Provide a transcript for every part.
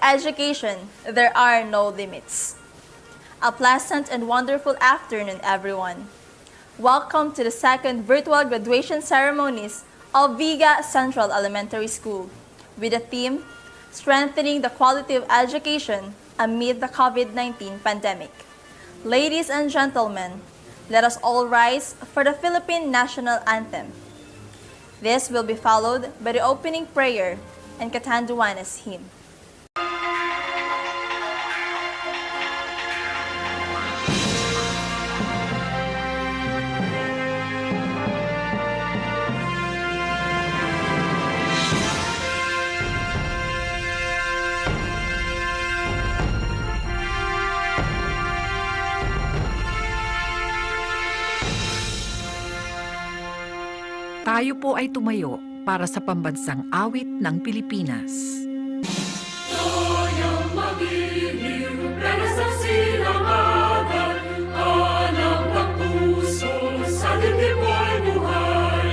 education, there are no limits. A pleasant and wonderful afternoon, everyone. Welcome to the second virtual graduation ceremonies of Viga Central Elementary School with the theme, Strengthening the Quality of Education Amid the COVID-19 Pandemic. Ladies and gentlemen, let us all rise for the Philippine National Anthem. This will be followed by the opening prayer and Catanduanes hymn. Tayo po ay tumayo para sa pambansang awit ng Pilipinas. Tayong magiliw, renas ng silanganan, alam ng puso, sa dibdib mo'y buhay.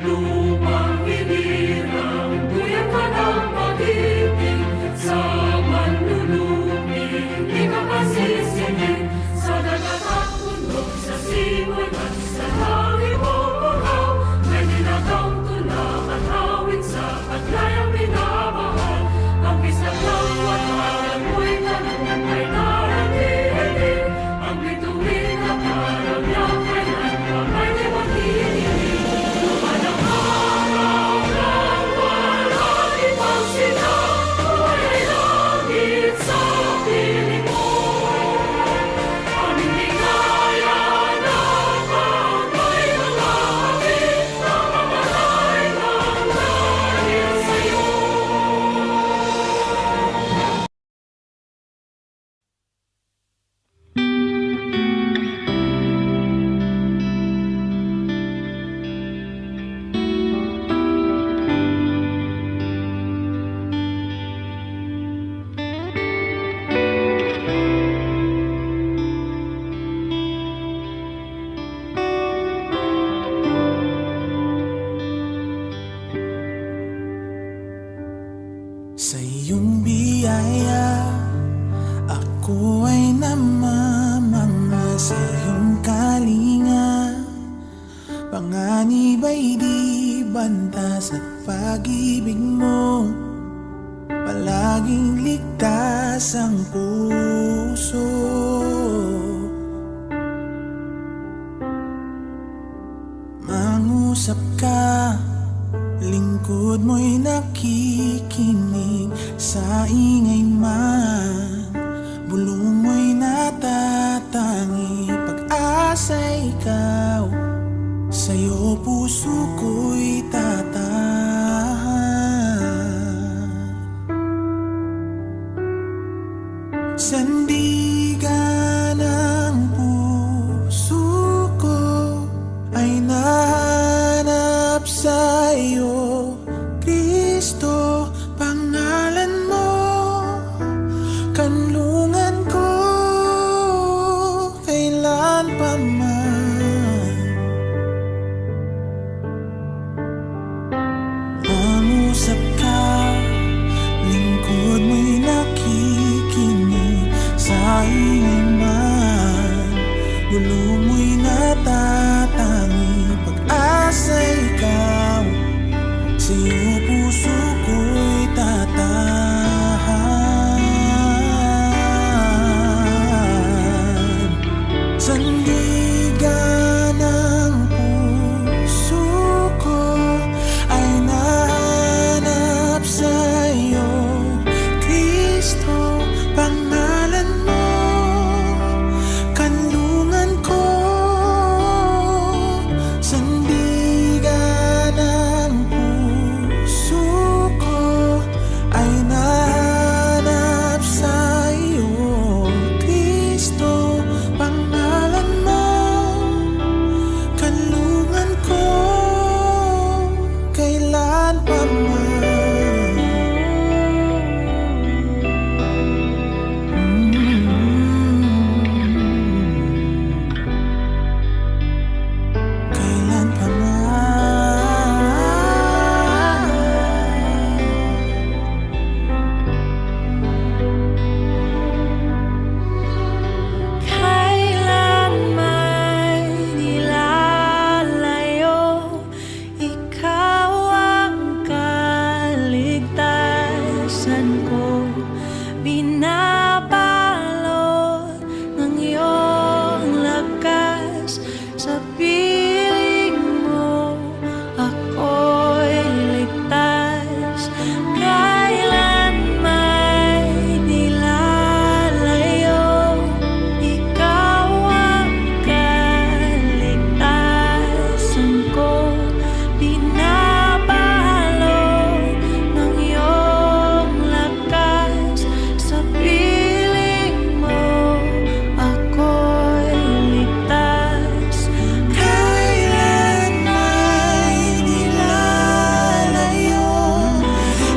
Lumang hinirang, tuyang ka ng pag-ibig, sa manluluming, di ka masisinig, sa dagat at bundok, sa simoy at sa langit mo bukaw, may dinatang tulak at hawit sa paglayang minamahal. Ang pisat ng wataran mo'y tanong ay narating, ang bituin at karamiang kailan ka ay di maghihiling. Luman ang araw ng walang ipagsinang, buhay ay langit sa piling mo. Aming ligaya na pagmay ng langit, namamalay ng dahil sa'yo. Sa iyong biyaya, ako ay namamanga. Sa iyong kalinga, panganib ay di bantas. At pag-ibig mo, palaging ligtas ang puso. Mangusap ka, lingkod mo'y nakikinig. Sa ingay man, bulong mo'y natatangi. Pag-asa ikaw, sa'yo puso ko'y tatahan. Sandigan ng puso ko ay nahanap sa'yo, Kristo, pangalan mo, kanlungan ko, kailan pa man. piling mo ako'y ligtas, kailan may nilalayo. Ikaw ang kaligtasan ko, pinapalo ng iyong lakas. Sa piling mo ako'y ligtas, Kailan may nilalayo.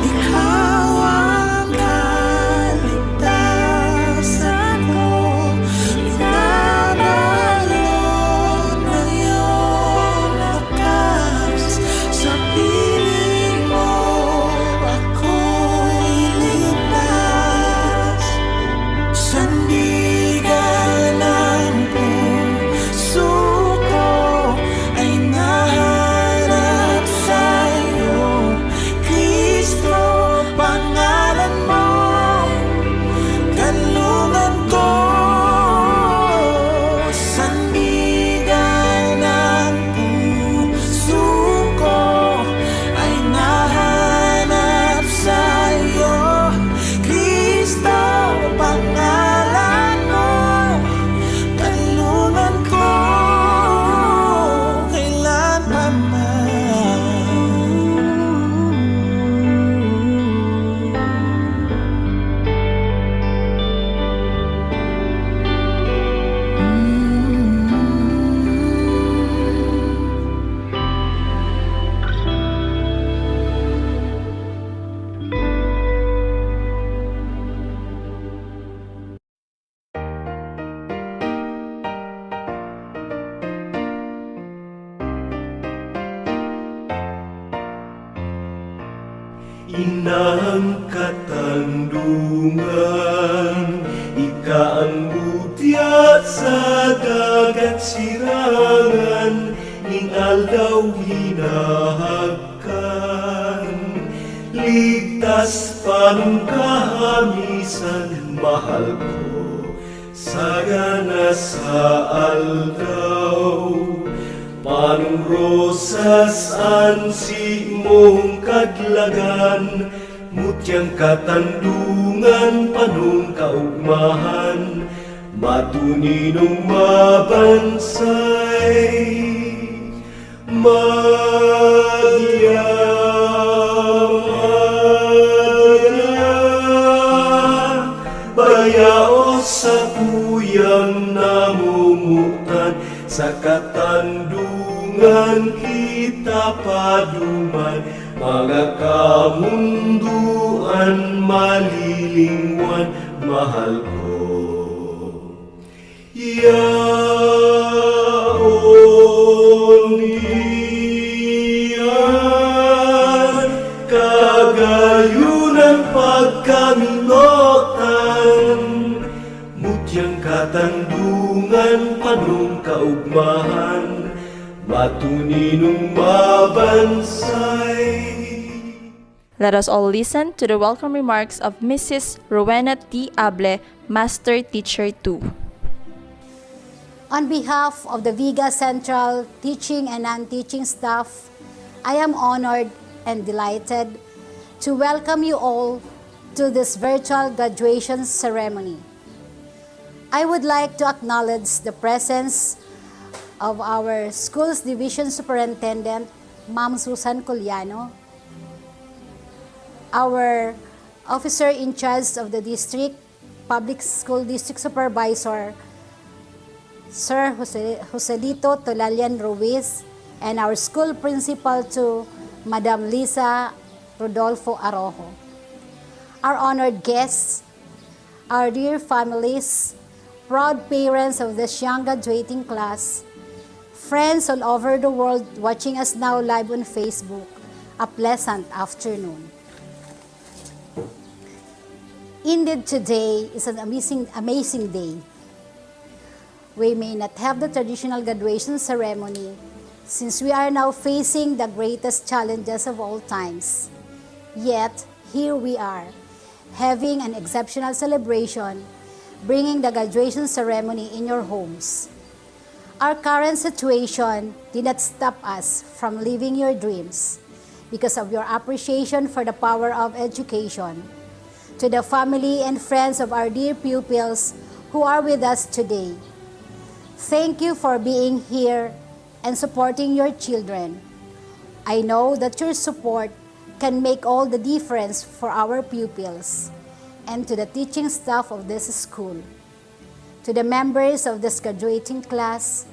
Ikaw ang kaligtasan ko, pinabalon ng iyong lakas. Sa piling mo ako'y ligtas. Sandigan ng puso ko ay nahanap sa'yo, Kristo, pangalan mo, kanlungan ko. Sandigan ng puso ko ay nahanap sa'yo, Kristo, pangalan mo, kanlungan ko, kailan pa Inang katandungan, ika ang mutya sa dagat sirangan, ning aldaw hinahagkan. Ligtas panungkahamisan, mahal ko, sagana sa aldaw. Panung rosas ansi mong kadlagan, mutyang katandungan, panung kaugmahan, matuninong mabansay. Madya, bayao sa kuyang namumutan, sa katandungan kita paduman, mga kamunduan malilingwan, mahal ko. Yaon iyan, kagayunan pagkaminotan, mutyang katandungan, panung kaugmahan, matuninong mabansay. Let us all listen to the welcome remarks of Mrs. Rowena T. Able, Master Teacher 2. On behalf of the Viga Central teaching and non-teaching staff, I am honored and delighted to welcome you all to this virtual graduation ceremony. I would like to acknowledge the presence of our Schools Division Superintendent, Ma'am Susan Culiano, our Officer in charge of the District, Public School District Supervisor, Sir Joselito Tolalian Ruiz, and our school principal to Madam Lisa Rodolfo Arojo. Our honored guests, our dear families, proud parents of this young graduating class, friends all over the world watching us now live on Facebook, a pleasant afternoon. Indeed, today is an amazing day. We may not have the traditional graduation ceremony since we are now facing the greatest challenges of all times. Yet, here we are, having an exceptional celebration, bringing the graduation ceremony in your homes. Our current situation did not stop us from living your dreams because of your appreciation for the power of education. To the family and friends of our dear pupils who are with us today, thank you for being here and supporting your children. I know that your support can make all the difference for our pupils. And to the teaching staff of this school, to the members of this graduating class,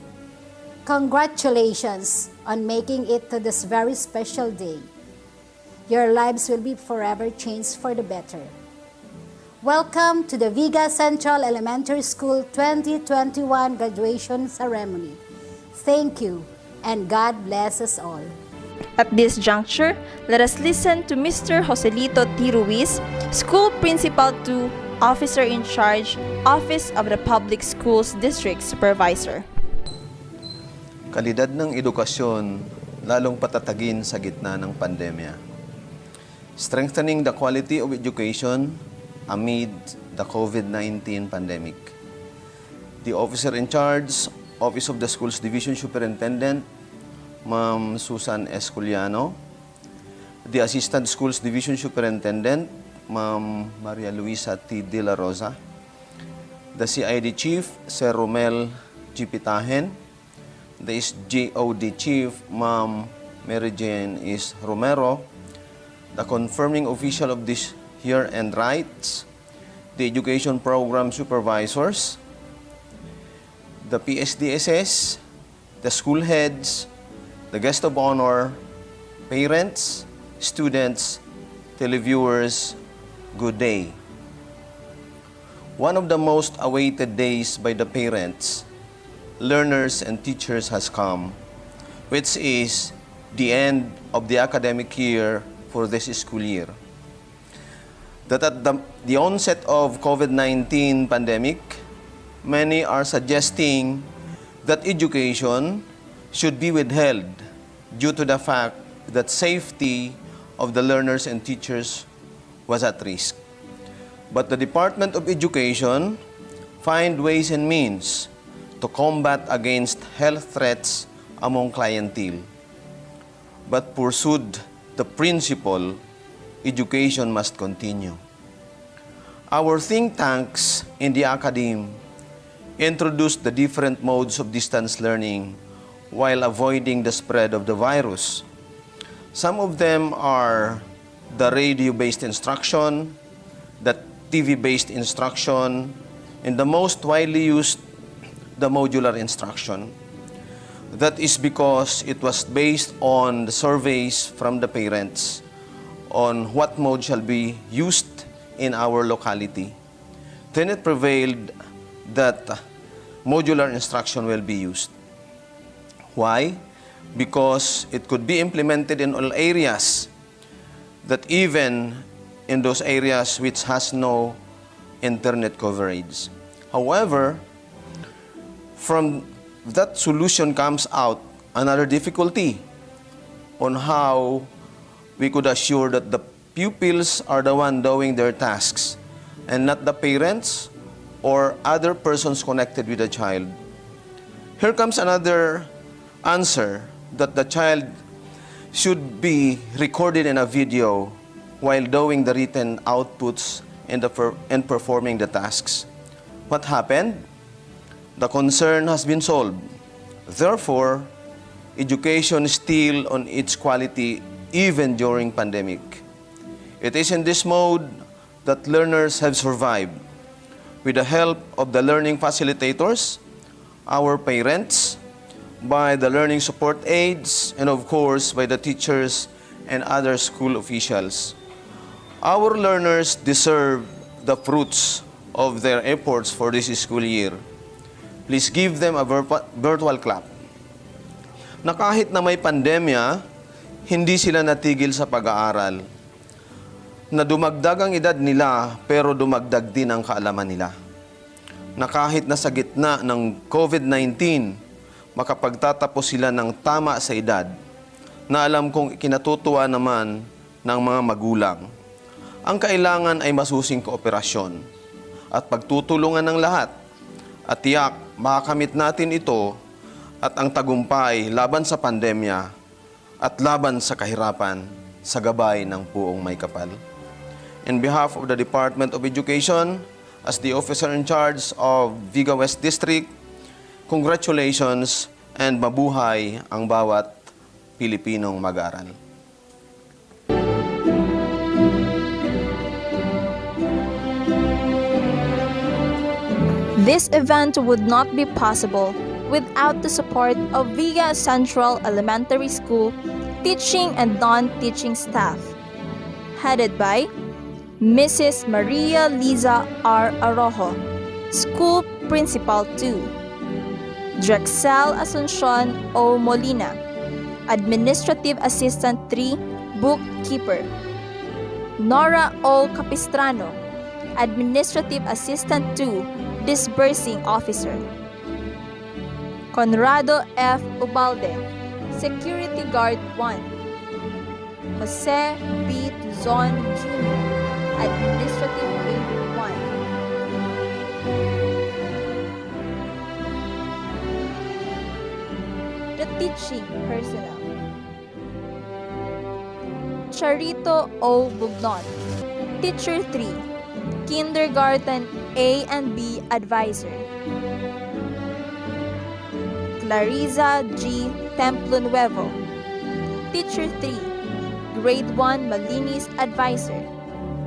congratulations on making it to this very special day. Your lives will be forever changed for the better. Welcome to the Viga Central Elementary School 2021 graduation ceremony. Thank you, and God bless us all. At this juncture, let us listen to Mr. Joselito T. Ruiz, School Principal 2, Officer in Charge, Office of the Public Schools District Supervisor. Kalidad ng edukasyon lalong patatagin sa gitna ng pandemya. Strengthening the quality of education amid the COVID-19 pandemic. The Officer in Charge, Office of the Schools Division Superintendent, Ma'am Susan Esculiano, the Assistant Schools Division Superintendent, Ma'am Maria Luisa T. De La Rosa, the CID Chief, Sir Romel G. Pitahen, the SJOD Chief, Ma'am Mary Jane is Romero, the confirming official of this year and rights, the Education Program Supervisors, the PSDSS, the school heads, the guest of honor, parents, students, televiewers, good day. One of the most awaited days by the parents, learners, and teachers has come, which is the end of the academic year for this school year. That at the onset of COVID-19 pandemic, many are suggesting that education should be withheld due to the fact that safety of the learners and teachers was at risk. But the Department of Education find ways and means to combat against health threats among clientele, but pursued the principle, education must continue. Our think tanks in the academe introduced the different modes of distance learning while avoiding the spread of the virus. Some of them are the radio-based instruction, the TV-based instruction, and the most widely used, the modular instruction. That is because it was based on the surveys from the parents on what mode shall be used in our locality. Then it prevailed that modular instruction will be used. Why? Because it could be implemented in all areas, that even in those areas which has no internet coverage. However, from that solution comes out another difficulty on how we could assure that the pupils are the one doing their tasks and not the parents or other persons connected with the child. Here comes another answer, that the child should be recorded in a video while doing the written outputs and performing the tasks. What happened? The concern has been solved. Therefore, education is still on its quality even during pandemic. It is in this mode that learners have survived. With the help of the learning facilitators, our parents, by the learning support aides, and of course by the teachers and other school officials. Our learners deserve the fruits of their efforts for this school year. Please give them a virtual clap. Na kahit na may pandemya, hindi sila natigil sa pag-aaral. Na dumagdag ang edad nila, pero dumagdag din ang kaalaman nila. Na kahit na sa gitna ng COVID-19, makapagtatapos sila ng tama sa edad, na alam kong ikinatutuwa naman ng mga magulang. Ang kailangan ay masusing kooperasyon at pagtutulungan ng lahat. At tiyak, makakamit natin ito at ang tagumpay laban sa pandemya at laban sa kahirapan sa gabay ng puong may kapal. In behalf of the Department of Education, as the officer in charge of Viga West District, congratulations and mabuhay ang bawat Pilipinong mag-aral. This event would not be possible without the support of Viga Central Elementary School teaching and non-teaching staff, headed by Mrs. Maria Liza R. Arojo, School Principal 2, Drexel Asuncion O. Molina, Administrative Assistant 3, Bookkeeper, Nora O. Capistrano, Administrative Assistant 2, Disbursing Officer, Conrado F. Ubalde, Security Guard 1, Jose B. Tuzon Jr., Administrative Aid 1. The teaching personnel: Charito O. Bugnon, Teacher 3, Kindergarten A and B Advisor, Clariza G. Templo Nuevo, Teacher 3, Grade 1 Malinis Advisor,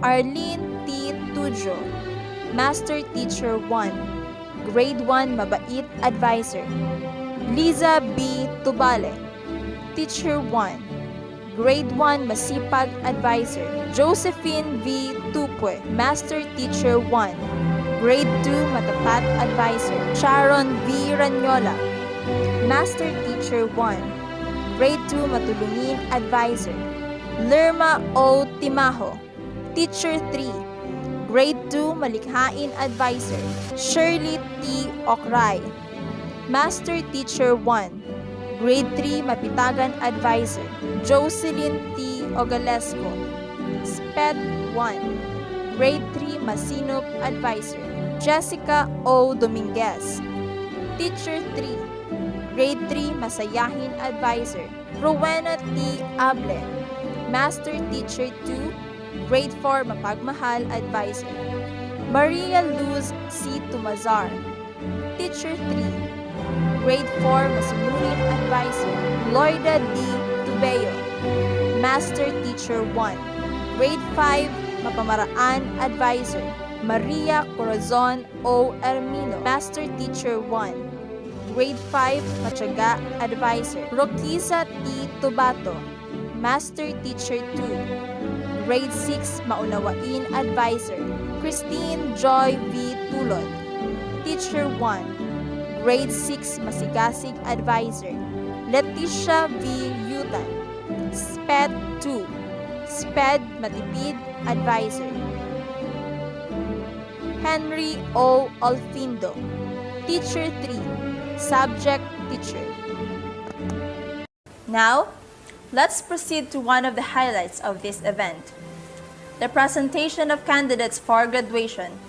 Arlene T. Tudjo, Master Teacher 1, Grade 1 Mabait Advisor, Liza B. Tubale, Teacher 1, Grade 1 Masipag Advisor, Josephine V. Tupwe, Master Teacher 1, Grade 2 Matapat Advisor, Sharon V. Ranyola, Master Teacher 1, Grade 2 Matulungin Advisor, Lerma O. Timaho, Teacher 3, Grade 2 Malikhain Advisor, Shirley T. Okray, Master Teacher 1, Grade 3 Mapitagan Advisor, Jocelyn T. Ogalesco, SPED 1, Grade 3 Masinop Advisor, Jessica O. Dominguez, Teacher 3, Grade 3 Masayahin Advisor, Rowena T. Able, Master Teacher 2, Grade 4 Mapagmahal Advisor, Maria Luz C. Tumazar, Teacher 3, Grade 4 Masunurin Advisor, Loida D. Tubeo, Master Teacher 1, Grade 5 Mapamaraan Advisor, Maria Corazon O. Ermino, Master Teacher 1, Grade 5 Matyaga Advisor, Roquiza T. Tubato, Master Teacher 2, Grade 6 Maunawain Advisor, Christine Joy V. Tulod, Teacher 1, Grade 6 Masigasig Advisor, Leticia V. Yutan, SPED 2, SPED Matipid Advisor, Henry O. Olfindo, Teacher 3, Subject Teacher. Now, let's proceed to one of the highlights of this event, the presentation of candidates for graduation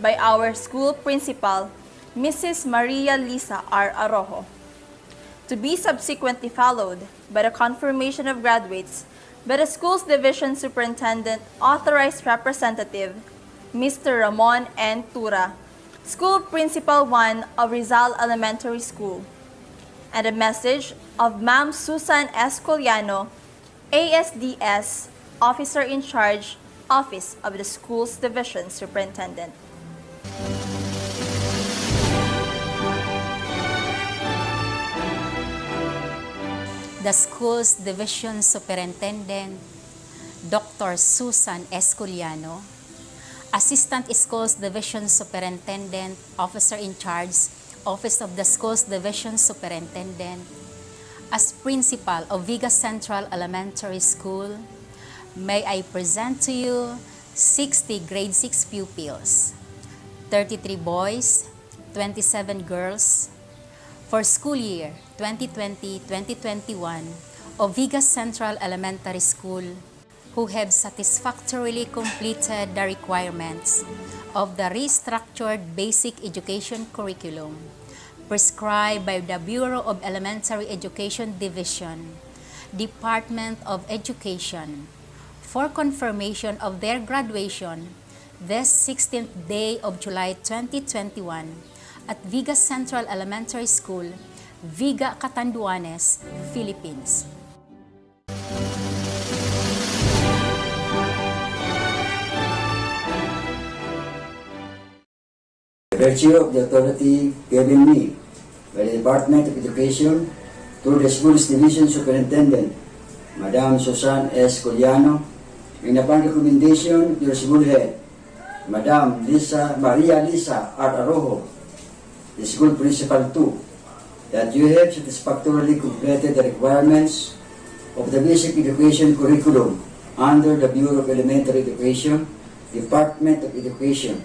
by our school principal, Mrs. Maria Lisa R. Arojo, to be subsequently followed by the confirmation of graduates by the school's division superintendent authorized representative, Mr. Ramon N. Tura, School Principal 1 of Rizal Elementary School, and a message of Ma'am Susan S. Coliano, ASDS, Officer in Charge, Office of the School's Division Superintendent. The school's division superintendent, Dr. Susan S. Coliano, Assistant Schools Division Superintendent, Officer in Charge, Office of the Schools Division Superintendent, as Principal of Viga Central Elementary School, may I present to you 60 grade 6 pupils, 33 boys, 27 girls, for school year 2020-2021 of Viga Central Elementary School, who have satisfactorily completed the requirements of the restructured basic education curriculum prescribed by the Bureau of Elementary Education Division, Department of Education, for confirmation of their graduation this 16th day of July 2021 at Viga Central Elementary School, Viga, Catanduanes, Philippines. By virtue of the authority given me by the Department of Education through the Schools Division Superintendent, Madam Susan S. Culiano, and upon recommendation of your school head, Madam Maria Lisa R. Arojo, the school principal too, that you have satisfactorily completed the requirements of the basic education curriculum under the Bureau of Elementary Education, Department of Education.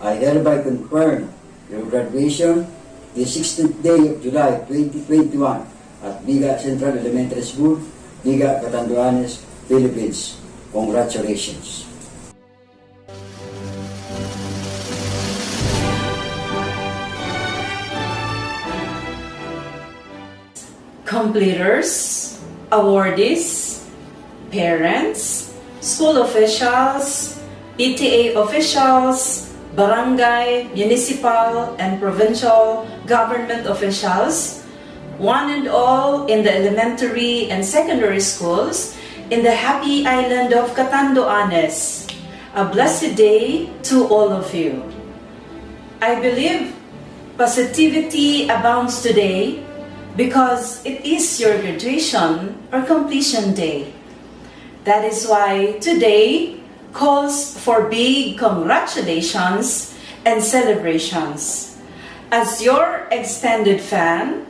I hereby confirm your graduation the 16th day of July 2021 at Viga Central Elementary School, Viga, Catanduanes, Philippines. Congratulations. Completers, awardees, parents, school officials, PTA officials, barangay, municipal, and provincial government officials, one and all in the elementary and secondary schools in the happy island of Catanduanes. A blessed day to all of you. I believe positivity abounds today because it is your graduation or completion day. That is why today calls for big congratulations and celebrations. As your extended fan,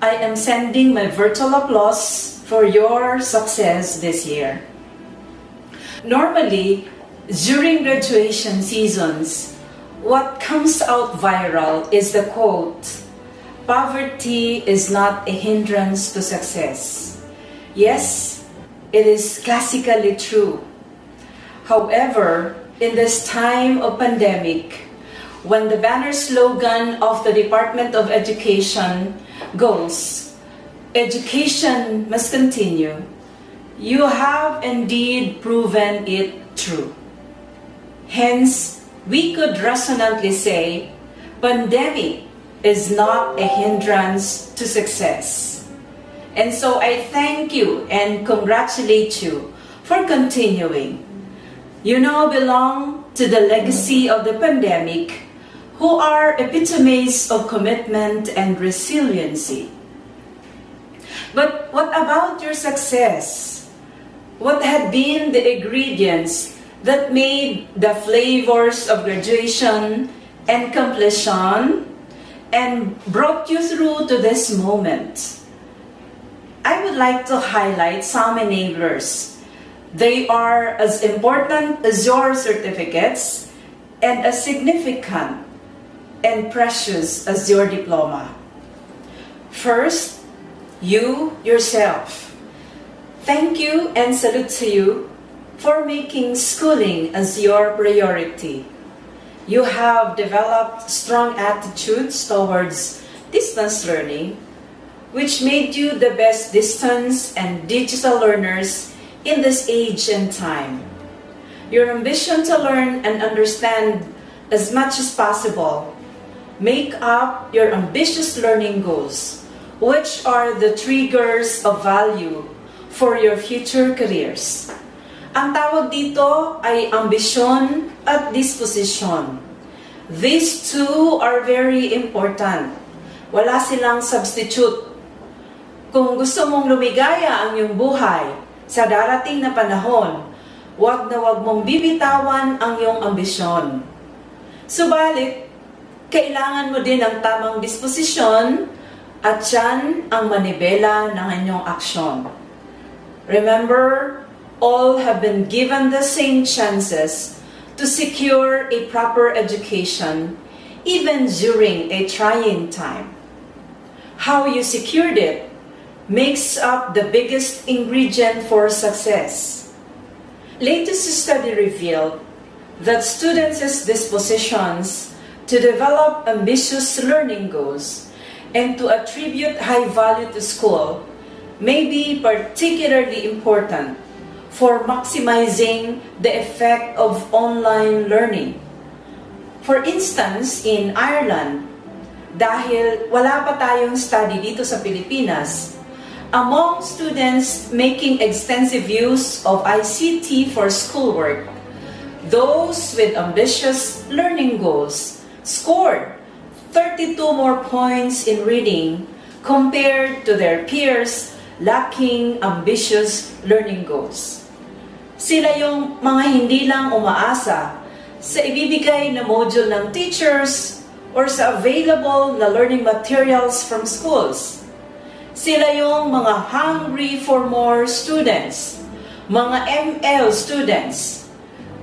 I am sending my virtual applause for your success this year. Normally, during graduation seasons, what comes out viral is the quote, "Poverty is not a hindrance to success." Yes, it is classically true. However, in this time of pandemic, when the banner slogan of the Department of Education goes, "Education must continue," you have indeed proven it true. Hence, we could resonantly say, pandemic is not a hindrance to success. And so I thank you and congratulate you for continuing. You now belong to the legacy of the pandemic, who are epitomes of commitment and resiliency. But what about your success? What had been the ingredients that made the flavors of graduation and completion and brought you through to this moment? I would like to highlight some enablers. They are as important as your certificates and as significant and precious as your diploma. First, you yourself. Thank you and salute to you for making schooling as your priority. You have developed strong attitudes towards distance learning, which made you the best distance and digital learners in this age and time. Your ambition to learn and understand as much as possible make up your ambitious learning goals, which are the triggers of value for your future careers. Ang tawag dito ay ambisyon at disposition. These two are very important. Wala silang substitute. Kung gusto mong lumigaya ang iyong buhay sa darating na panahon, wag mong bibitawan ang iyong ambisyon. Subalit, kailangan mo din ang tamang disposisyon at yan ang manibela ng inyong aksyon. Remember, all have been given the same chances to secure a proper education even during a trying time. How you secured it makes up the biggest ingredient for success. Latest study revealed that students' dispositions to develop ambitious learning goals and to attribute high value to school may be particularly important for maximizing the effect of online learning. For instance, in Ireland, dahil wala pa tayong study dito sa Pilipinas, among students making extensive use of ICT for schoolwork, those with ambitious learning goals scored 32 more points in reading compared to their peers lacking ambitious learning goals. Sila yung mga hindi lang umaasa sa ibibigay na module ng teachers or sa available na learning materials from schools. Sila yung mga hungry for more students, mga ML students,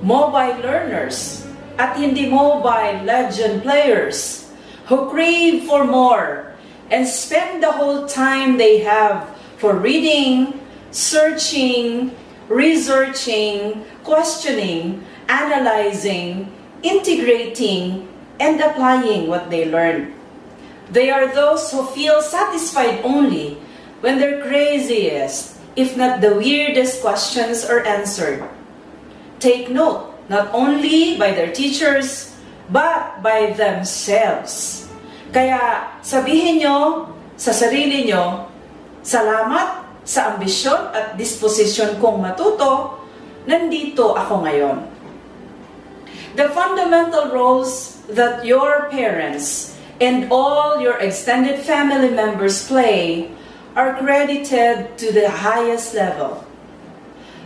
mobile learners, at hindi mobile legend players who crave for more and spend the whole time they have for reading, searching, researching, questioning, analyzing, integrating, and applying what they learn. They are those who feel satisfied only when their craziest, if not the weirdest questions are answered. Take note, not only by their teachers, but by themselves. Kaya sabihin nyo sa sarili nyo, salamat sa ambisyon at disposisyon kong matuto, nandito ako ngayon. The fundamental roles that your parents and all your extended family members play are credited to the highest level.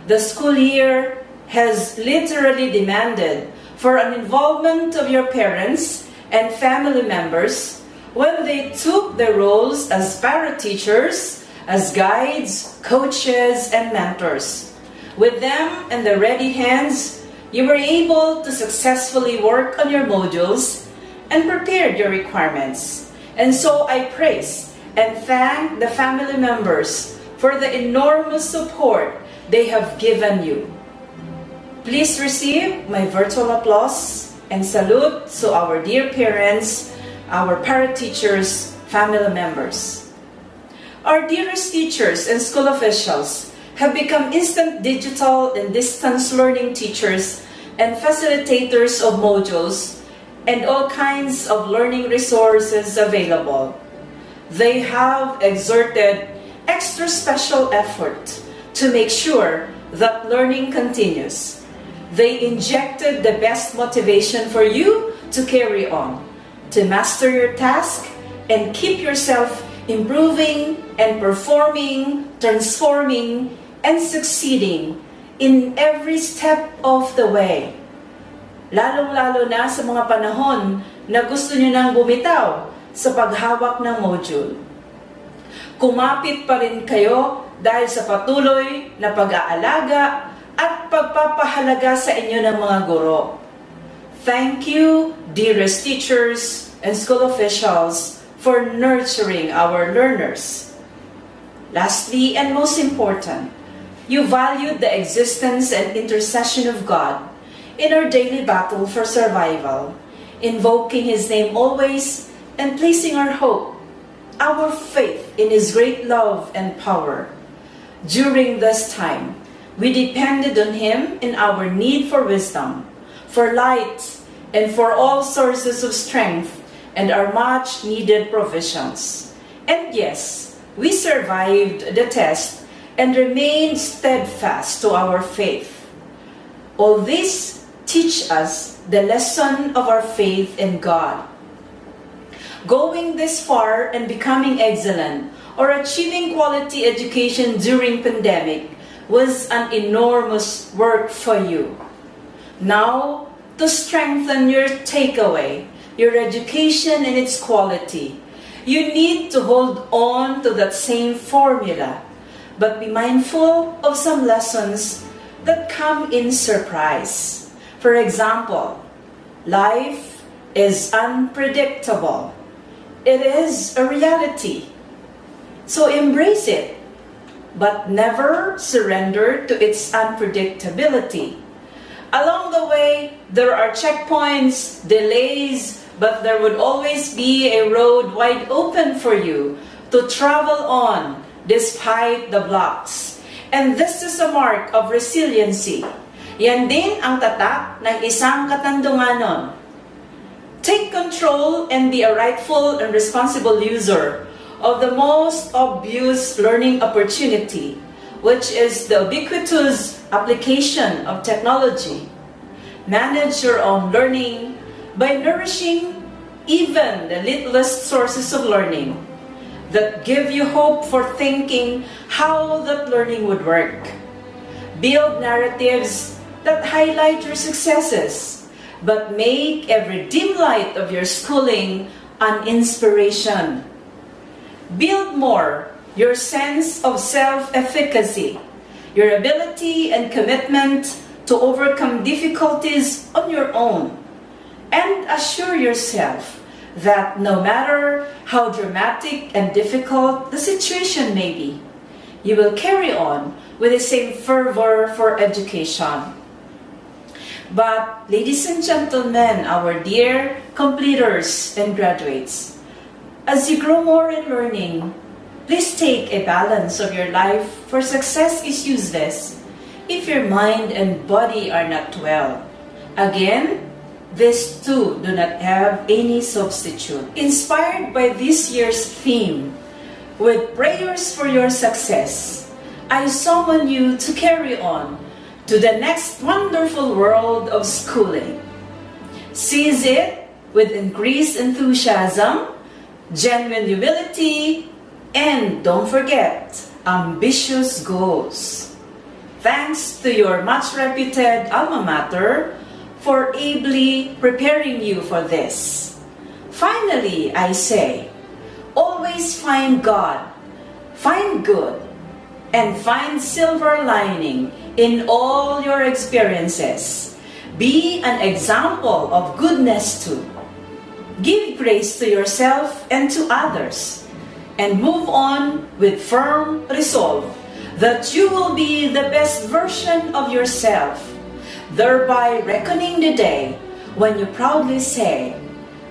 The school year has literally demanded for an involvement of your parents and family members when they took their roles as para-teachers, as guides, coaches, and mentors. With them and their ready hands, you were able to successfully work on your modules and prepared your requirements. And so I praise and thank the family members for the enormous support they have given you. Please receive my virtual applause and salute to our dear parents, our para-teachers, family members. Our dearest teachers and school officials have become instant digital and distance learning teachers and facilitators of modules and all kinds of learning resources available. They have exerted extra special effort to make sure that learning continues. They injected the best motivation for you to carry on, to master your task, and keep yourself improving and performing, transforming, and succeeding in every step of the way. Lalong-lalo na sa mga panahon na gusto nyo nang bumitaw sa paghawak ng module. Kumapit pa rin kayo dahil sa patuloy na pag-aalaga at pagpapahalaga sa inyo ng mga guro. Thank you, dearest teachers and school officials, for nurturing our learners. Lastly, and most important, you valued the existence and intercession of God in our daily battle for survival, invoking His name always and placing our hope, our faith in His great love and power. During this time, we depended on Him in our need for wisdom, for light, and for all sources of strength and our much needed provisions. And yes, we survived the test and remained steadfast to our faith. All this teach us the lesson of our faith in God. Going this far and becoming excellent or achieving quality education during pandemic was an enormous work for you. Now, to strengthen your takeaway, your education and its quality, you need to hold on to that same formula, but be mindful of some lessons that come in surprise. For example, life is unpredictable. It is a reality. So embrace it, but never surrender to its unpredictability. Along the way, there are checkpoints, delays, but there would always be a road wide open for you to travel on despite the blocks. And this is a mark of resiliency. Yan din ang tatak ng isang katandunganon. Take control and be a rightful and responsible user of the most obvious learning opportunity, which is the ubiquitous application of technology. Manage your own learning by nourishing even the littlest sources of learning that give you hope for thinking how that learning would work. Build narratives that highlight your successes, but make every dim light of your schooling an inspiration. Build more your sense of self-efficacy, your ability and commitment to overcome difficulties on your own, and assure yourself that no matter how dramatic and difficult the situation may be, you will carry on with the same fervor for education. But, ladies and gentlemen, our dear completers and graduates, as you grow more in learning, please take a balance of your life, for success is useless if your mind and body are not well. Again, these two do not have any substitute. Inspired by this year's theme, with prayers for your success, I summon you to carry on to the next wonderful world of schooling. Seize it with increased enthusiasm, genuine humility, and don't forget, ambitious goals. Thanks to your much reputed alma mater for ably preparing you for this. Finally, I say, always find God, find good, and find silver lining in all your experiences. Be an example of goodness too. Give grace to yourself and to others, and move on with firm resolve that you will be the best version of yourself, thereby reckoning the day when you proudly say,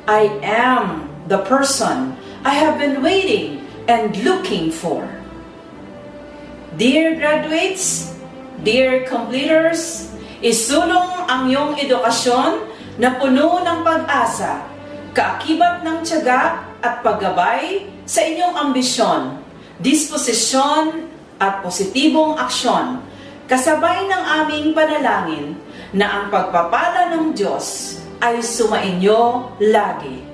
I am the person I have been waiting and looking for. Dear graduates, dear completers, isulong ang iyong edukasyon na puno ng pag-asa, kaakibat ng tiyaga at paggabay sa inyong ambisyon, disposisyon at positibong aksyon, kasabay ng aming panalangin na ang pagpapala ng Diyos ay sumainyo lagi.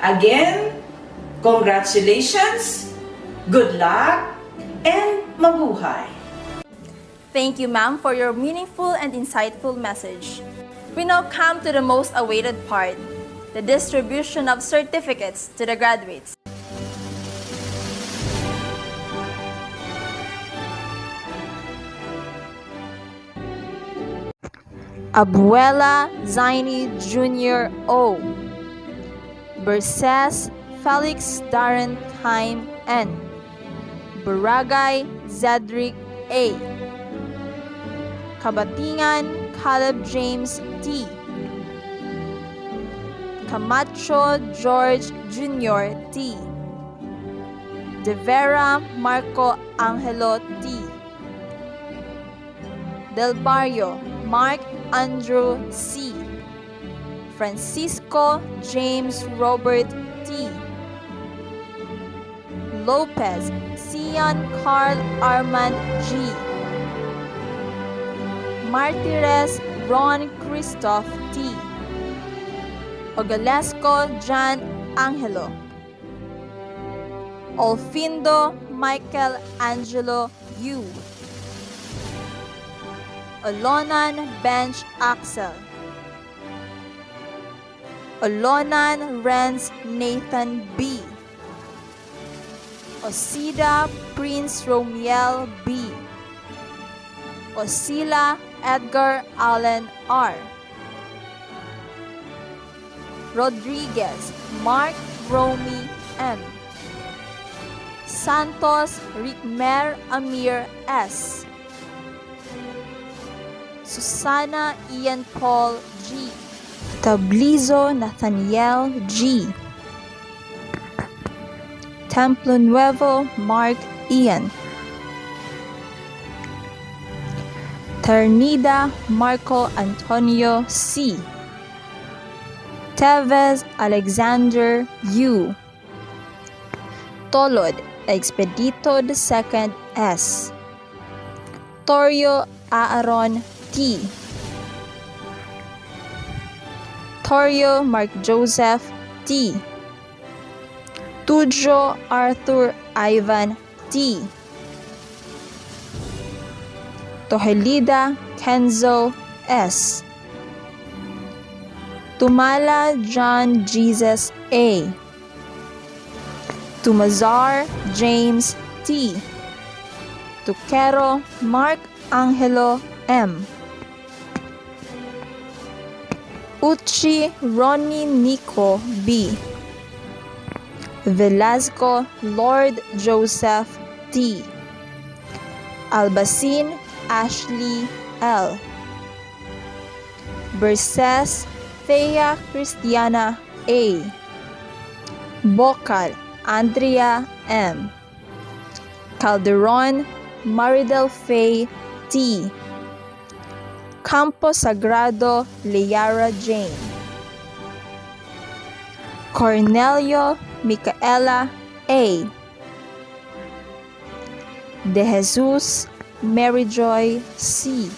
Again, congratulations, good luck, and mabuhay. Thank you, ma'am, for your meaningful and insightful message. We now come to the most awaited part, the distribution of certificates to the graduates. Abuela Zaini Jr. O. Berses Felix Darren Time N. Barangay Zedric A. Kabatingan Caleb James T. Camacho George Jr. T. De Vera Marco Angelo T. Del Barrio Mark Andrew C. Francisco James Robert T. Lopez Cian Carl Armand G. Martires Ron Christoph T. Ogalesco John Angelo. Olfindo Michael Angelo U. Olonan Bench Axel. Olonan Renz Nathan B. Osida Prince Romiel B. Osila Edgar Allen R. Rodriguez Mark Romy M. Santos Ricmer Amir S. Susana Ian Paul G. Tablizo Nathaniel G. Templo Nuevo Mark Ian. Ternida Marco Antonio C. Tevez Alexander U. Tolod Expedito II S. Torio Aaron T. Torio Mark Joseph T. Tudjo Arthur Ivan T. Tohelida Kenzo S. Tumala John Jesus A. Tumazar James T. Tuquero Mark Angelo M. Uchi Ronnie Nico B. Velasco Lord Joseph T. Albacin Ashley L. Berses Thea Cristiana A. Bocal Andrea M. Calderon Maridel Faye T. Campo Sagrado Leara Jane. Cornelio Micaela A. De Jesus Mary Joy C.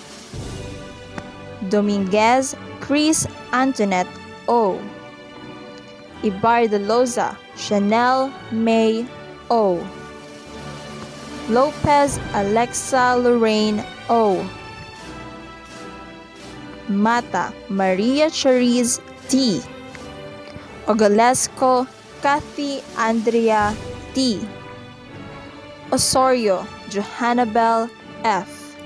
Dominguez Chris Antoinette O. Ibar de Loza Chanel May O. Lopez Alexa Lorraine O. Mata Maria Chariz T. Ogalesco Kathy Andrea T. Osorio Johannabel F.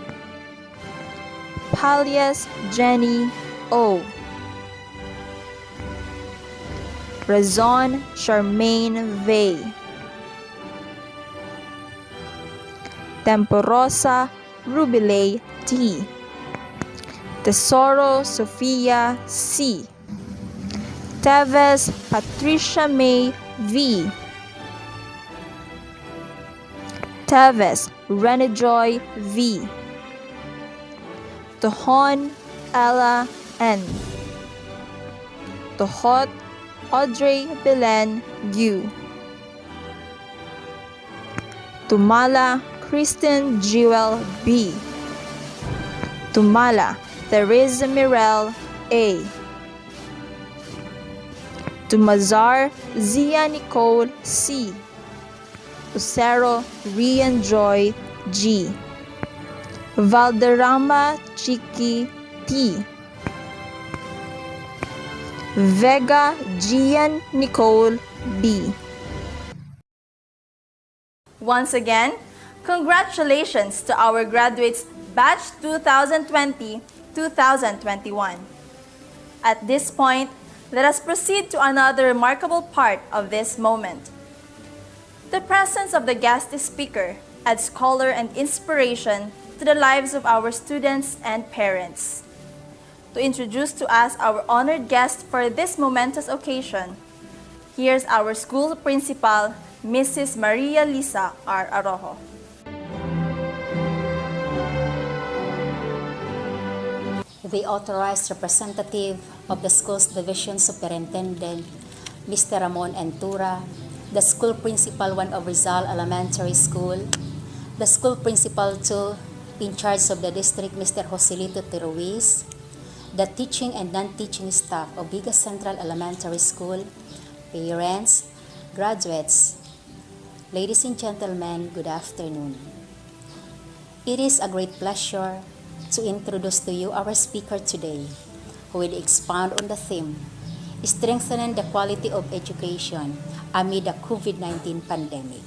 Palias Jenny O. Razon Charmaine Vey. Temporosa Rubilay T. Tesoro Sofia C. Teves Patricia May V. Teves Renejoy V. Tohon Ella N. Tohot Audrey Belen Gu. Tumala Kristen Jewel B. Tumala Theresa Mirel A. Tumazar Zia Nicole C. Usero Rian Joy G. Valderrama Chiki T. Vega Gian Nicole B. Once again, congratulations to our graduates batch 2020-2021. At this point, let us proceed to another remarkable part of this moment. The presence of the guest speaker adds color and inspiration to the lives of our students and parents. To introduce to us our honored guest for this momentous occasion, here's our school principal, Mrs. Maria Lisa R. Arojo. The authorized representative of the school's division superintendent, Mr. Ramon Entura, the school principal 1 of Rizal Elementary School, the school principal 2 in charge of the district, Mr. Joselito Ruiz, the teaching and non-teaching staff of Viga Central Elementary School, parents, graduates, ladies and gentlemen, good afternoon. It is a great pleasure to introduce to you our speaker today, who will expound on the theme, strengthening the quality of education amid the COVID-19 pandemic.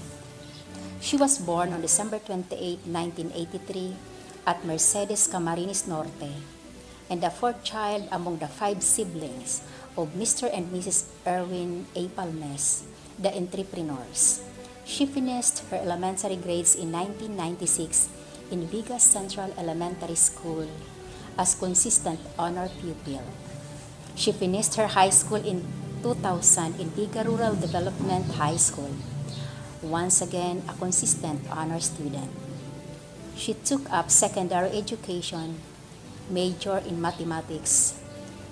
She was born on December 28, 1983 at Mercedes Camarines Norte, and the fourth child among the 5 siblings of Mr. and Mrs. Erwin A. Palmes, the entrepreneurs. She finished her elementary grades in 1996 in Viga Central Elementary School as consistent honor pupil. She finished her high school in 2000 in Viga Rural Development High School. Once again, a consistent honor student. She took up secondary education, major in mathematics,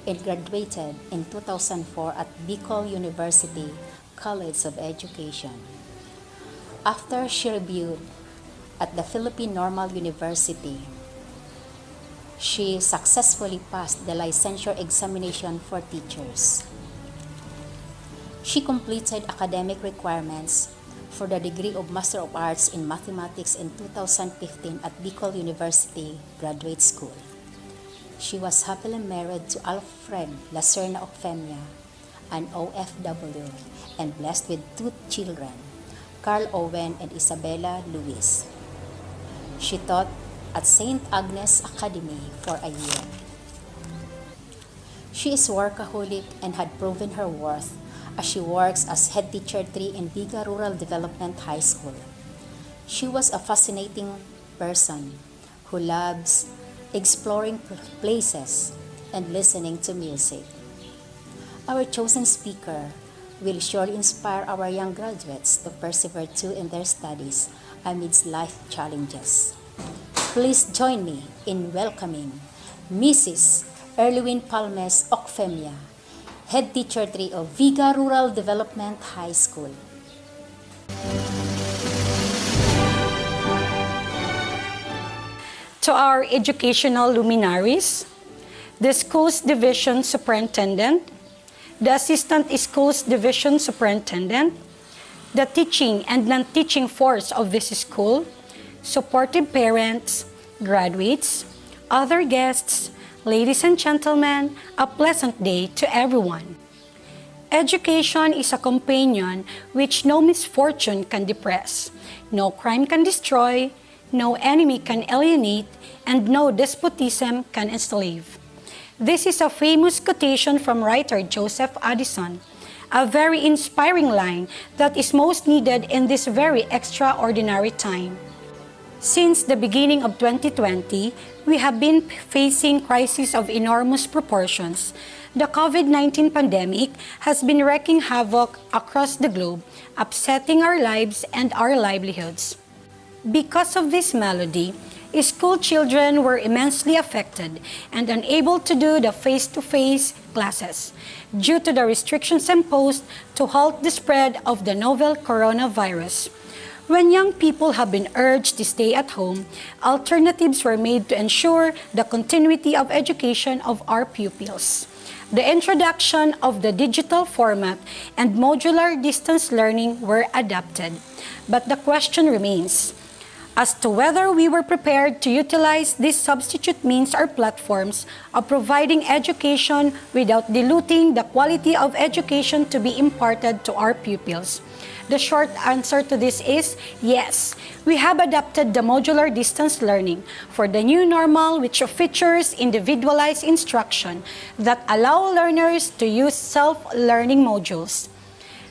and graduated in 2004 at Bicol University College of Education. After she reviewed at the Philippine Normal University, she successfully passed the licensure examination for teachers. She completed academic requirements for the degree of Master of Arts in Mathematics in 2015 at Bicol University Graduate School. She was happily married to Alfred Lacerna Ocfemia, an OFW, and blessed with 2 children, Carl Owen and Isabella Luis. She taught at St. Agnes Academy for a year. She is workaholic and had proven her worth as she works as head teacher 3 in Viga Rural Development High School. She was a fascinating person who loves exploring places and listening to music. Our chosen speaker will surely inspire our young graduates to persevere too in their studies amidst life challenges. Please join me in welcoming Mrs. Erlewin Palmes Ocfemia, Head Teacher 3 of Viga Rural Development High School. To our educational luminaries, the Schools Division Superintendent, the Assistant Schools Division Superintendent, the teaching and non-teaching force of this school, supportive parents, graduates, other guests, ladies and gentlemen, a pleasant day to everyone. Education is a companion which no misfortune can depress, no crime can destroy, no enemy can alienate, and no despotism can enslave. This is a famous quotation from writer Joseph Addison, a very inspiring line that is most needed in this very extraordinary time. Since the beginning of 2020, we have been facing crises of enormous proportions. The COVID-19 pandemic has been wreaking havoc across the globe, upsetting our lives and our livelihoods. Because of this malady, school children were immensely affected and unable to do the face-to-face classes due to the restrictions imposed to halt the spread of the novel coronavirus. When young people have been urged to stay at home, alternatives were made to ensure the continuity of education of our pupils. The introduction of the digital format and modular distance learning were adopted. But the question remains as to whether we were prepared to utilize these substitute means or platforms of providing education without diluting the quality of education to be imparted to our pupils. The short answer to this is yes. We have adapted the modular distance learning for the new normal, which features individualized instruction that allow learners to use self-learning modules.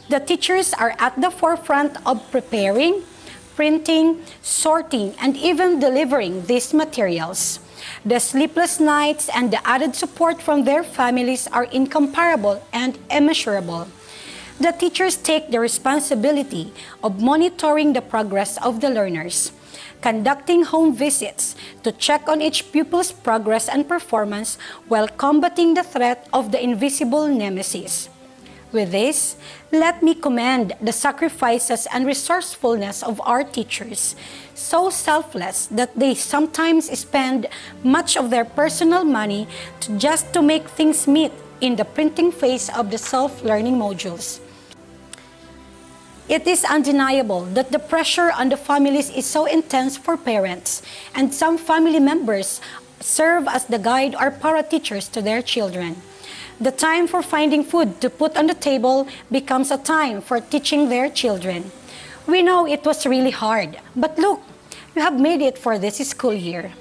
The teachers are at the forefront of preparing, printing, sorting, and even delivering these materials. The sleepless nights and the added support from their families are incomparable and immeasurable. The teachers take the responsibility of monitoring the progress of the learners, conducting home visits to check on each pupil's progress and performance while combating the threat of the invisible nemesis. With this, let me commend the sacrifices and resourcefulness of our teachers, so selfless that they sometimes spend much of their personal money just to make things meet in the printing phase of the self-learning modules. It is undeniable that the pressure on the families is so intense for parents, and some family members serve as the guide or para-teachers to their children. The time for finding food to put on the table becomes a time for teaching their children. We know it was really hard, but look, you have made it for this school year.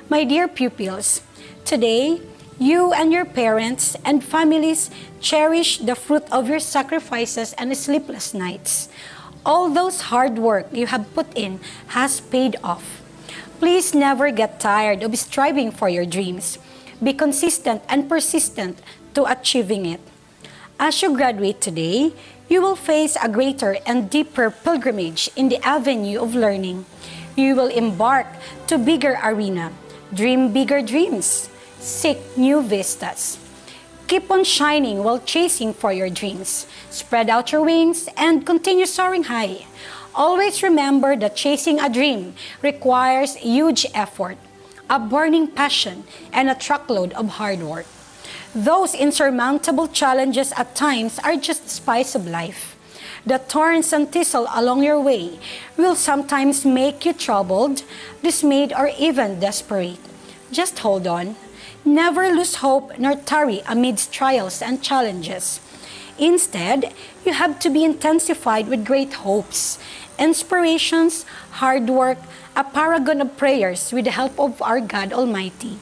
My dear pupils, today, you and your parents and families cherish the fruit of your sacrifices and sleepless nights. All those hard work you have put in has paid off. Please never get tired of striving for your dreams. Be consistent and persistent to achieving it. As you graduate today, you will face a greater and deeper pilgrimage in the avenue of learning. You will embark to bigger arena, dream bigger dreams, seek new vistas. Keep on shining while chasing for your dreams. Spread out your wings and continue soaring high. Always remember that chasing a dream requires huge effort, a burning passion, and a truckload of hard work. Those insurmountable challenges at times are just the spice of life. The thorns and thistle along your way will sometimes make you troubled, dismayed, or even desperate. Just hold on. Never lose hope nor tarry amidst trials and challenges. Instead, you have to be intensified with great hopes, inspirations, hard work, a paragon of prayers with the help of our God Almighty,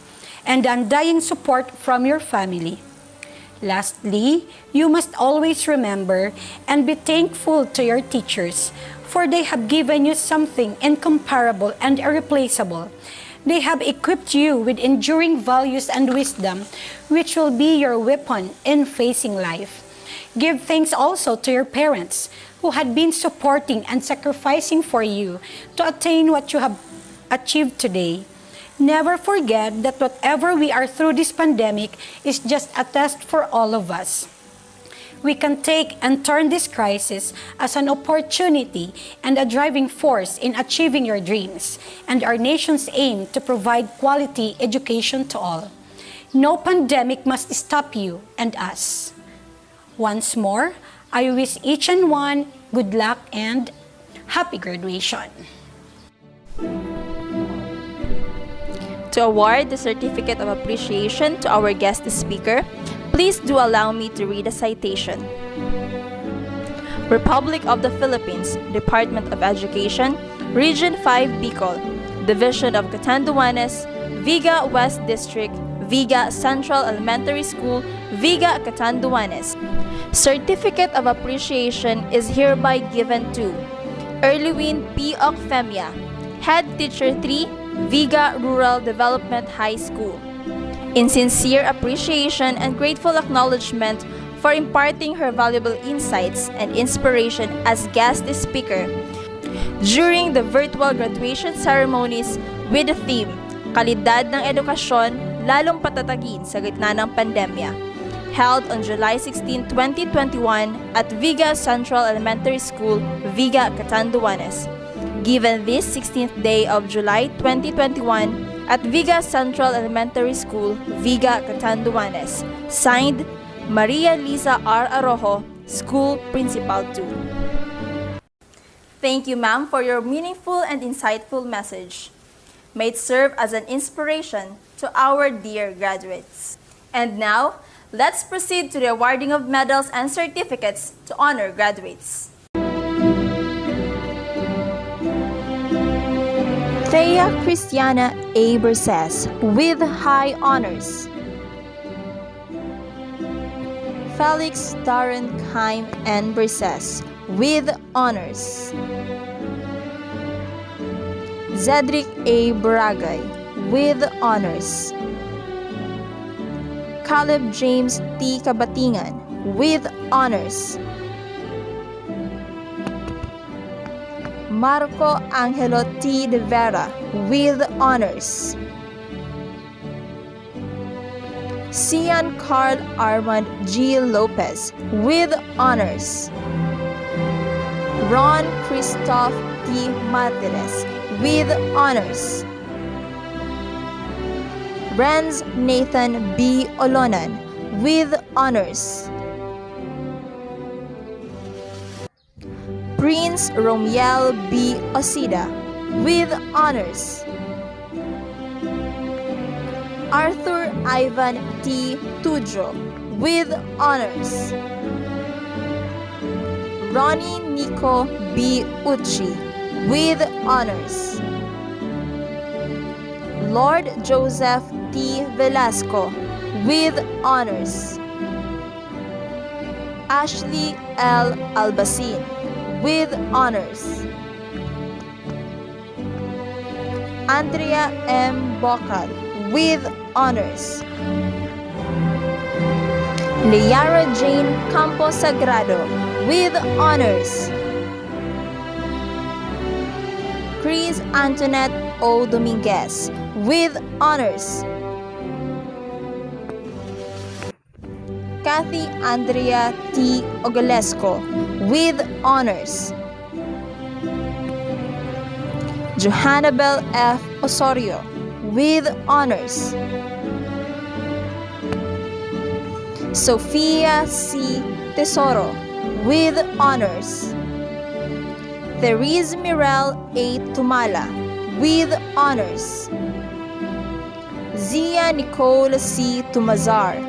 and undying support from your family. Lastly, you must always remember and be thankful to your teachers, for they have given you something incomparable and irreplaceable. They have equipped you with enduring values and wisdom, which will be your weapon in facing life. Give thanks also to your parents, who had been supporting and sacrificing for you to attain what you have achieved today. Never forget that whatever we are through this pandemic is just a test for all of us. We can take and turn this crisis as an opportunity and a driving force in achieving your dreams and our nation's aim to provide quality education to all. No pandemic must stop you and us. Once more, I wish each and one good luck and happy graduation. To award the Certificate of Appreciation to our guest speaker, please do allow me to read a citation. Republic of the Philippines, Department of Education, Region 5 Bicol, Division of Catanduanes, Viga West District, Viga Central Elementary School, Viga, Catanduanes. Certificate of Appreciation is hereby given to Erlewin P. Ocfemia, Head Teacher 3, Viga Rural Development High School, in sincere appreciation and grateful acknowledgement for imparting her valuable insights and inspiration as guest speaker during the virtual graduation ceremonies with the theme, Kalidad ng Edukasyon, lalong patatagin sa gitna ng pandemya, held on July 16, 2021 at Viga Central Elementary School, Viga, Catanduanes. Given this 16th day of July 2021 at Viga Central Elementary School, Viga, Catanduanes. Signed, Maria Lisa R. Arojo, School Principal 2. Thank you, ma'am, for your meaningful and insightful message. May it serve as an inspiration to our dear graduates. And now, let's proceed to the awarding of medals and certificates to honor graduates. Thea Christiana A. Berses with high honors. Felix Darren Kime N. Berses with honors. Zedric A. Baragay with honors. Caleb James T. Kabatingan with honors. Marco Angelo T. De Vera with honors. Cian Carl Armand G. Lopez with honors. Ron Christoph T. Martinez with honors. Renz Nathan B. Olonan with honors. Prince Romiel B. Osida with honors. Arthur Ivan T. Tudjo with honors. Ronnie Nico B. Uchi with honors. Lord Joseph T. Velasco with honors. Ashley L. Albacin with honors. Andrea M. Bocal with honors. Leara Jane Campo Sagrado with honors. Chris Antoinette O. Dominguez with honors. Kathy Andrea T. Ogolesco with honors. Johanabel F. Osorio with honors. Sofia C. Tesoro with honors. Therese Mirel A. Tumala with honors. Zia Nicole C. Tumazar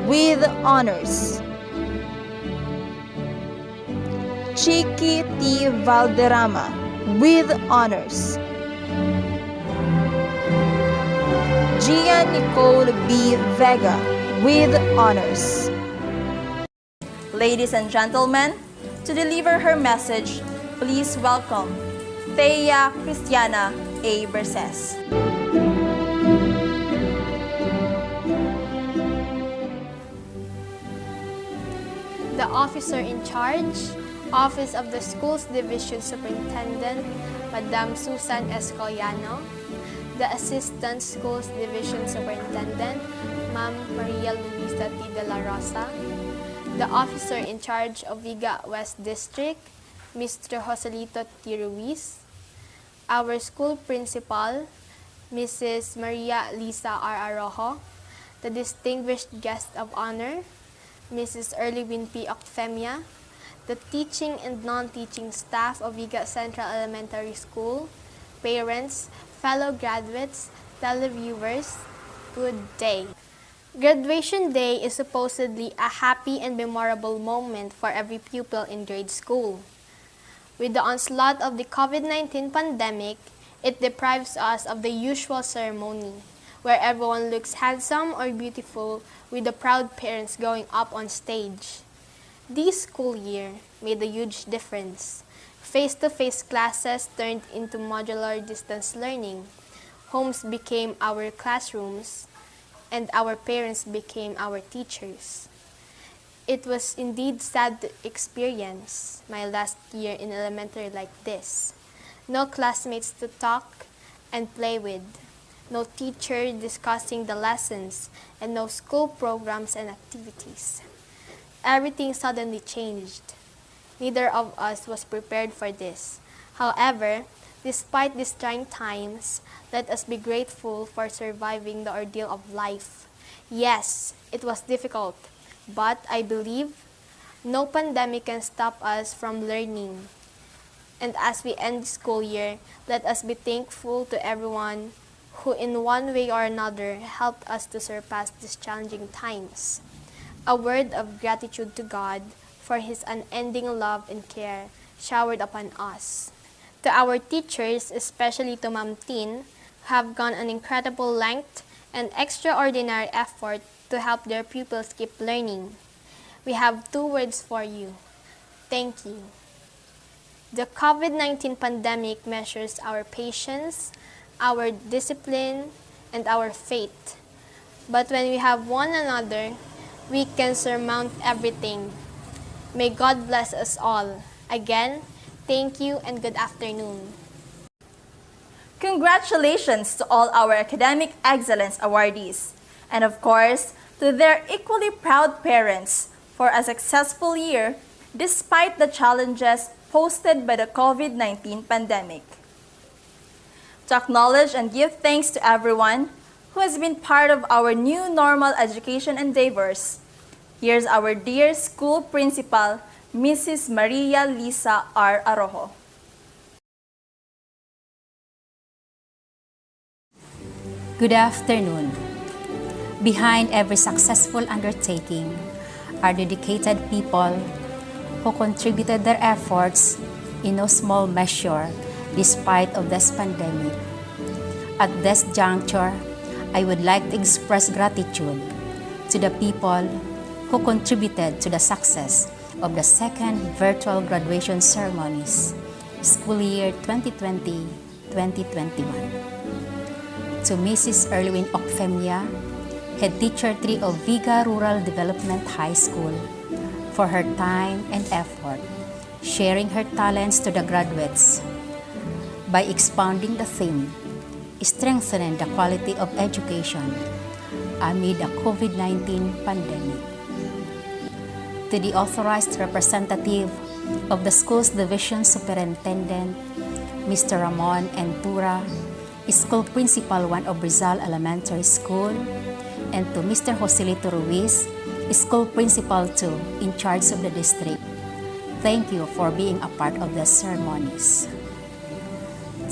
with honors. Chiki T. Valderrama with honors. Gia Nicole B. Vega with honors. Ladies and gentlemen, to deliver her message, please welcome Thea Cristiana A. Berses. The officer in charge, Office of the Schools Division Superintendent, Madam Susan Escoliano, the Assistant Schools Division Superintendent, Ma'am Maria Luisa T. De La Rosa, the officer in charge of Viga West District, Mr. Joselito T. Ruiz, our school principal, Mrs. Maria Lisa R. Arrojo, the distinguished guest of honor, Mrs. Erlywin P. Ocfemia, the teaching and non-teaching staff of Viga Central Elementary School, parents, fellow graduates, televiewers, good day. Graduation Day is supposedly a happy and memorable moment for every pupil in grade school. With the onslaught of the COVID-19 pandemic, it deprives us of the usual ceremony, where everyone looks handsome or beautiful with the proud parents going up on stage. This school year made a huge difference. Face-to-face classes turned into modular distance learning. Homes became our classrooms, and our parents became our teachers. It was indeed sad to experience my last year in elementary like this. No classmates to talk and play with. No teacher discussing the lessons, and no school programs and activities. Everything suddenly changed. Neither of us was prepared for this. However, despite these trying times, let us be grateful for surviving the ordeal of life. Yes, it was difficult, but I believe no pandemic can stop us from learning. And as we end the school year, let us be thankful to everyone who in one way or another helped us to surpass these challenging times. A word of gratitude to God for His unending love and care showered upon us. To our teachers, especially to Ma'am Tin, who have gone an incredible length and extraordinary effort to help their pupils keep learning. We have 2 words for you. Thank you. The COVID-19 pandemic measures our patience, our discipline, and our faith. But when we have one another, we can surmount everything. May God bless us all. Again, thank you and good afternoon. Congratulations to all our Academic Excellence awardees, and of course, to their equally proud parents for a successful year despite the challenges posed by the COVID-19 pandemic. To acknowledge and give thanks to everyone who has been part of our new normal education endeavors, here's our dear school principal, Mrs. Maria Lisa R. Arrojo. Good afternoon. Behind every successful undertaking are dedicated people who contributed their efforts in no small measure despite of this pandemic. At this juncture, I would like to express gratitude to the people who contributed to the success of the second virtual graduation ceremonies, school year 2020-2021. To Mrs. Erlywin Ocfemia, Head Teacher 3 of Viga Rural Development High School, for her time and effort, sharing her talents to the graduates by expounding the theme, strengthening the quality of education amid the COVID-19 pandemic. To the authorized representative of the Schools Division Superintendent, Mr. Ramon Entura, School Principal 1 of Rizal Elementary School, and to Mr. Joselito Ruiz, School Principal 2 in charge of the district. Thank you for being a part of the ceremonies.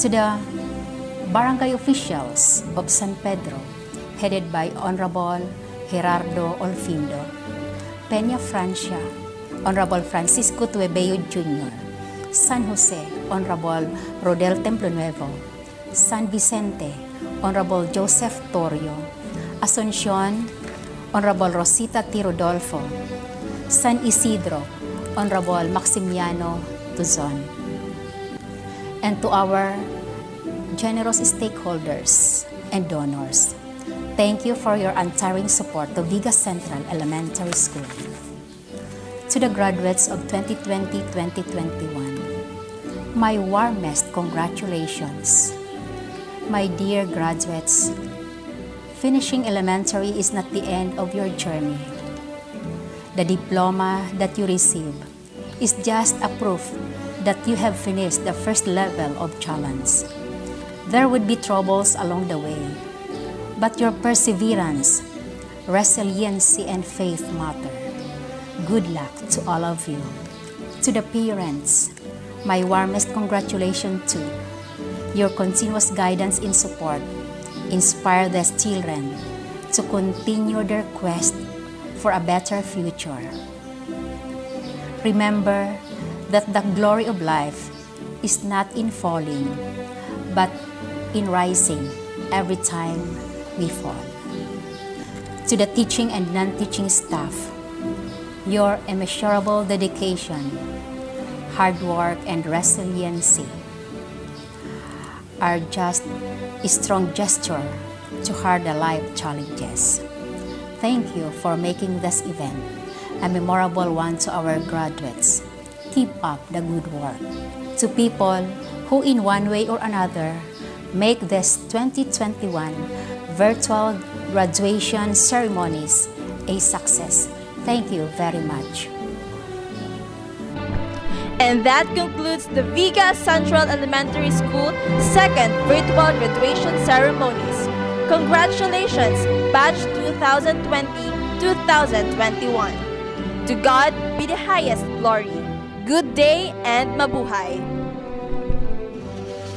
To the barangay officials of San Pedro, headed by Honorable Gerardo Olfindo, Peña Francia, Honorable Francisco Tuebeo Jr., San Jose, Honorable Rodel Templonuevo, San Vicente, Honorable Joseph Torrio, Asuncion, Honorable Rosita T. Rodolfo, San Isidro, Honorable Maximiano Tuzon. And to our generous stakeholders and donors, thank you for your untiring support to Viga Central Elementary School. To the graduates of 2020-2021, my warmest congratulations. My dear graduates, finishing elementary is not the end of your journey. The diploma that you receive is just a proof that you have finished the first level of challenge. There would be troubles along the way, but your perseverance, resiliency, and faith matter. Good luck to all of you. To the parents, my warmest congratulations too. Your continuous guidance and support inspire these children to continue their quest for a better future. Remember that the glory of life is not in falling, but in rising every time we fall. To the teaching and non-teaching staff, your immeasurable dedication, hard work, and resiliency are just a strong gesture to harder life challenges. Thank you for making this event a memorable one to our graduates. Keep up the good work. To people who in one way or another make this 2021 virtual graduation ceremonies a success, thank you very much. And that concludes the Viga Central Elementary School second virtual graduation ceremonies. Congratulations, Batch 2020-2021. To God be the highest glory. Good day and mabuhay.